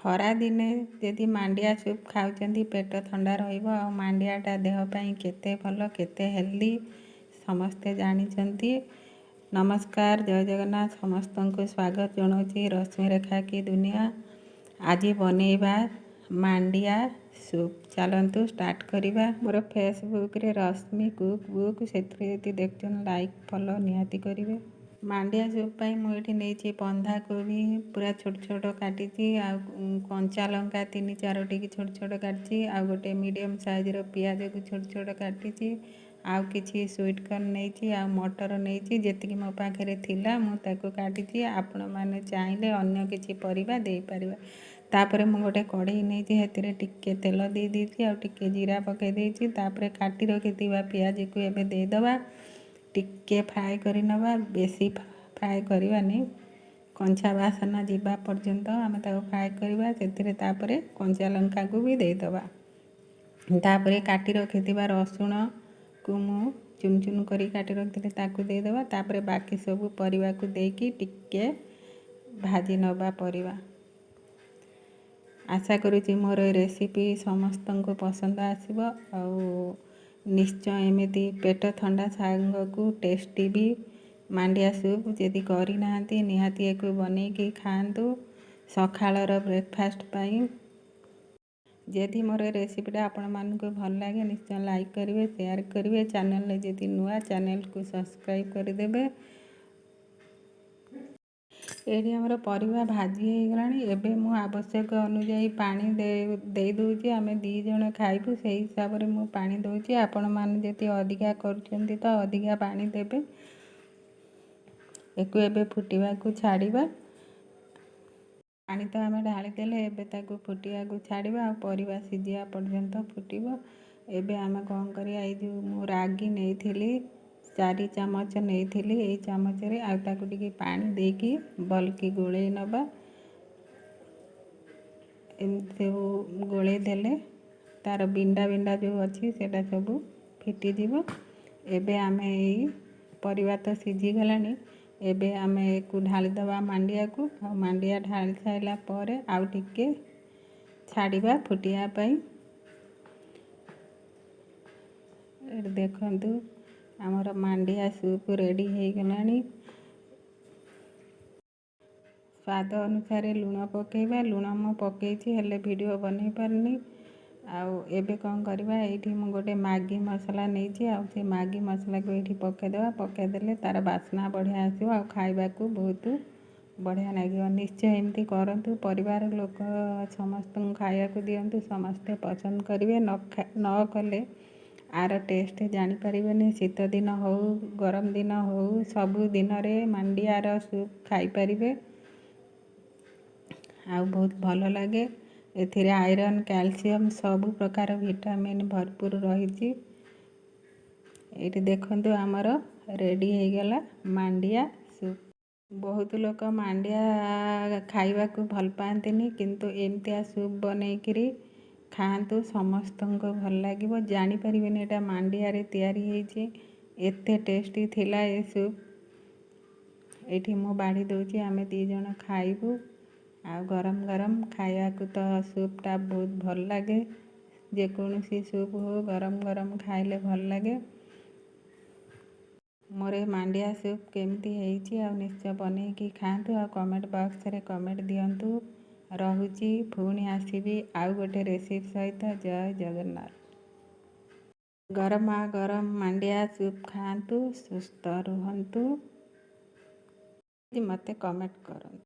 ଖରା ଦିନେ ଯଦି ମାଣ୍ଡିଆ ସୁପ୍ ଖାଉଛନ୍ତି ପେଟ ଥଣ୍ଡା ରହିବ। ଆଉ ମାଣ୍ଡିଆଟା ଦେହ ପାଇଁ କେତେ ଭଲ, କେତେ ହେଲ୍ଦି ସମସ୍ତେ ଜାଣିଛନ୍ତି। ନମସ୍କାର, ଜୟ ଜଗନ୍ନାଥ। ସମସ୍ତଙ୍କୁ ସ୍ୱାଗତ ଜଣାଉଛି ରଶ୍ମିରେଖା କି ଦୁନିଆ। ଆଜି ବନେଇବା ମାଣ୍ଡିଆ ସୁପ୍। ଚାଲନ୍ତୁ ଷ୍ଟାର୍ଟ କରିବା। ମୋର ଫେସବୁକ୍ରେ ରଶ୍ମି କୁକ୍ ବୁକ୍, ସେଥିରେ ଯଦି ଦେଖୁଛନ୍ତି ଲାଇକ୍ ଫଲୋ ନିହାତି କରିବେ। ମାଣ୍ଡିଆ ସୁପ୍ ପାଇଁ ମୁଁ ଏଠି ନେଇଛି ବନ୍ଧାକୋବି ପୁରା ଛୋଟ ଛୋଟ କାଟିଛି, ଆଉ କଞ୍ଚା ଲଙ୍କା 3-4ଟି ଛୋଟ ଛୋଟ କାଟିଛି, ଆଉ ଗୋଟେ ମିଡ଼ିୟମ୍ ସାଇଜ୍ର ପିଆଜକୁ ଛୋଟ ଛୋଟ କାଟିଛି, ଆଉ କିଛି ସୁଇଟ୍ କର୍ଣ୍ଣ ନେଇଛି, ଆଉ ମଟର ନେଇଛି। ଯେତିକି ମୋ ପାଖରେ ଥିଲା ମୁଁ ତାକୁ କାଟିଛି। ଆପଣମାନେ ଚାହିଁଲେ ଅନ୍ୟ କିଛି ପରିବା ଦେଇପାରିବେ। ତାପରେ ମୁଁ ଗୋଟେ କଢ଼େଇ ନେଇଛି, ସେଥିରେ ଟିକେ ତେଲ ଦେଇଦେଇଛି, ଆଉ ଟିକେ ଜିରା ପକାଇ ଦେଇଛି। ତାପରେ କାଟି ରଖିଥିବା ପିଆଜକୁ ଏବେ ଦେଇଦେବା, ଟିକେ ଫ୍ରାଏ କରି ନେବା। ବେଶୀ ଫ୍ରାଏ କରିବାନି, କଞ୍ଚା ବାସନା ଯିବା ପର୍ଯ୍ୟନ୍ତ ଆମେ ତାକୁ ଫ୍ରାଏ କରିବା। ସେଥିରେ ତାପରେ କଞ୍ଚା ଲଙ୍କାକୁ ବି ଦେଇଦେବା। ତାପରେ କାଟି ରଖିଥିବା ରସୁଣକୁ ମୁଁ ଚୁନ ଚୁନ କରି କାଟି ରଖିଥିଲି, ତାକୁ ଦେଇଦେବା। ତାପରେ ବାକି ସବୁ ପରିବାକୁ ଦେଇକି ଟିକେ ଭାଜି ନେବା ପରିବା। ଆଶା କରୁଛି ମୋର ଏ ରେସିପି ସମସ୍ତଙ୍କୁ ପସନ୍ଦ ଆସିବ। ଆଉ ନିଶ୍ଚୟ ଏମିତି ପେଟ ଥଣ୍ଡା ସାଙ୍ଗକୁ ଟେଷ୍ଟି ବି ମାଣ୍ଡିଆ ସୁପ୍ ଯଦି କରିନାହାନ୍ତି ନିହାତି ୟାକୁ ବନେଇକି ଖାଆନ୍ତୁ ସକାଳର ବ୍ରେକଫାଷ୍ଟ ପାଇଁ। ଯଦି ମୋର ରେସିପିଟା ଆପଣମାନଙ୍କୁ ଭଲ ଲାଗେ ନିଶ୍ଚୟ ଲାଇକ୍ କରିବେ, ସେୟାର କରିବେ। ଚ୍ୟାନେଲରେ ଯଦି ନୂଆ, ଚ୍ୟାନେଲକୁ ସବସ୍କ୍ରାଇବ୍ କରିଦେବେ। ଏଇଠି ଆମର ପରିବା ଭାଜି ହେଇଗଲାଣି। ଏବେ ମୁଁ ଆବଶ୍ୟକ ଅନୁଯାୟୀ ପାଣି ଦେଇ ଦେଉଛି। ଆମେ 2 ଜଣ ଖାଇବୁ, ସେଇ ହିସାବରେ ମୁଁ ପାଣି ଦେଉଛି। ଆପଣମାନେ ଯଦି ଅଧିକା କରୁଛନ୍ତି ତ ଅଧିକା ପାଣି ଦେବେ। ୟାକୁ ଏବେ ଫୁଟିବାକୁ ଛାଡ଼ିବା। ପାଣି ତ ଆମେ ଢାଳିଦେଲେ, ଏବେ ତାକୁ ଫୁଟିବାକୁ ଛାଡ଼ିବା। ଆଉ ପରିବା ସିଝିବା ପର୍ଯ୍ୟନ୍ତ ଫୁଟିବ। ଏବେ ଆମେ କ'ଣ କରିବା, ଏଇ ଯେଉଁ ମୁଁ ରାଗି ନେଇଥିଲି 4 ଚାମଚ ନେଇଥିଲି, ଏଇ ଚାମଚରେ ଆଉ ତାକୁ ଟିକେ ପାଣି ଦେଇକି ଭଲକି ଗୋଳେଇ ନେବା। ଏମିତି ସବୁ ଗୋଳେଇ ଦେଲେ ତା'ର ବିଣ୍ଡା ବିଣ୍ଡା ଯେଉଁ ଅଛି ସେଇଟା ସବୁ ଫିଟିଯିବ। ଏବେ ଆମେ ଏଇ ପରିବା ତ ସିଝିଗଲାଣି, ଏବେ ଆମେ ୟାକୁ ଢାଳିଦେବା ମାଣ୍ଡିଆକୁ। ଆଉ ମାଣ୍ଡିଆ ଢାଳି ସାରିଲା ପରେ ଆଉ ଟିକେ ଛାଡ଼ିବା ଫୁଟିବା ପାଇଁ। ଏଠି ଦେଖନ୍ତୁ ଆମର ମାଣ୍ଡିଆ ସୁପ୍ ରେଡ଼ି ହେଇଗଲାଣି। ସ୍ୱାଦ ଅନୁସାରେ ଲୁଣ ପକାଇବା। ଲୁଣ ମୁଁ ପକାଇଛି, ହେଲେ ଭିଡ଼ିଓ ବନେଇ ପାରିନି। ଆଉ ଏବେ କ'ଣ କରିବା, ଏଇଠି ମୁଁ ଗୋଟେ ମ୍ୟାଗି ମସଲା ନେଇଛି, ଆଉ ସେ ମ୍ୟାଗି ମସଲାକୁ ଏଇଠି ପକାଇଦେବା। ପକାଇଦେଲେ ତା'ର ବାସ୍ନା ବଢ଼ିଆ ଆସିବ, ଆଉ ଖାଇବାକୁ ବହୁତ ବଢ଼ିଆ ଲାଗିବ। ନିଶ୍ଚୟ ଏମିତି କରନ୍ତୁ, ପରିବାର ଲୋକ ସମସ୍ତଙ୍କୁ ଖାଇବାକୁ ଦିଅନ୍ତୁ, ସମସ୍ତେ ପସନ୍ଦ କରିବେ। ନ କଲେ ଆର ଟେଷ୍ଟ ଜାଣିପାରିବେନି। ଶୀତ ଦିନ ହେଉ, ଗରମ ଦିନ ହେଉ, ସବୁ ଦିନରେ ମାଣ୍ଡିଆର ସୁପ୍ ଖାଇପାରିବେ। ଆଉ ବହୁତ ଭଲ ଲାଗେ। ଏଥିରେ ଆଇରନ୍, କ୍ୟାଲସିୟମ୍ ସବୁ ପ୍ରକାର ଭିଟାମିନ୍ ଭରପୁର ରହିଛି। ଏଇଠି ଦେଖନ୍ତୁ ଆମର ରେଡ଼ି ହେଇଗଲା ମାଣ୍ଡିଆ ସୁପ୍। ବହୁତ ଲୋକ ମାଣ୍ଡିଆ ଖାଇବାକୁ ଭଲ ପାଆନ୍ତିନି, କିନ୍ତୁ ଏମିତିଆ ସୁପ୍ ବନେଇକିରି ଖାଆନ୍ତୁ, ସମସ୍ତଙ୍କୁ ଭଲ ଲାଗିବ। ଜାଣିପାରିବେନି ଏଇଟା ମାଣ୍ଡିଆରେ ତିଆରି ହେଇଛି। ଏତେ ଟେଷ୍ଟି ଥିଲା ଏ ସୁପ୍। ଏଇଠି ମୁଁ ବାଢ଼ି ଦେଉଛି, ଆମେ 2 ଜଣ ଖାଇବୁ। ଆଉ ଗରମ ଗରମ ଖାଇବାକୁ ତ ସୁପ୍ଟା ବହୁତ ଭଲ ଲାଗେ। ଯେକୌଣସି ସୁପ୍ ହଉ ଗରମ ଗରମ ଖାଇଲେ ଭଲ ଲାଗେ। ମୋର ଏ ମାଣ୍ଡିଆ ସୁପ୍ କେମିତି ହେଇଛି ଆଉ ନିଶ୍ଚୟ ବନେଇକି ଖାଆନ୍ତୁ। ଆଉ କମେଣ୍ଟ ବକ୍ସରେ କମେଣ୍ଟ ଦିଅନ୍ତୁ। ରହୁଛି, ପୁଣି ଆସିବି ଆଉ ଗୋଟେ ରେସିପି ସହିତ। ଜୟ ଜଗନ୍ନାଥ। ଗରମା ଗରମ ମାଣ୍ଡିଆ ସୁପ୍ ଖାଆନ୍ତୁ, ସୁସ୍ଥ ରୁହନ୍ତୁ। ମୋତେ କମେଣ୍ଟ କରନ୍ତୁ।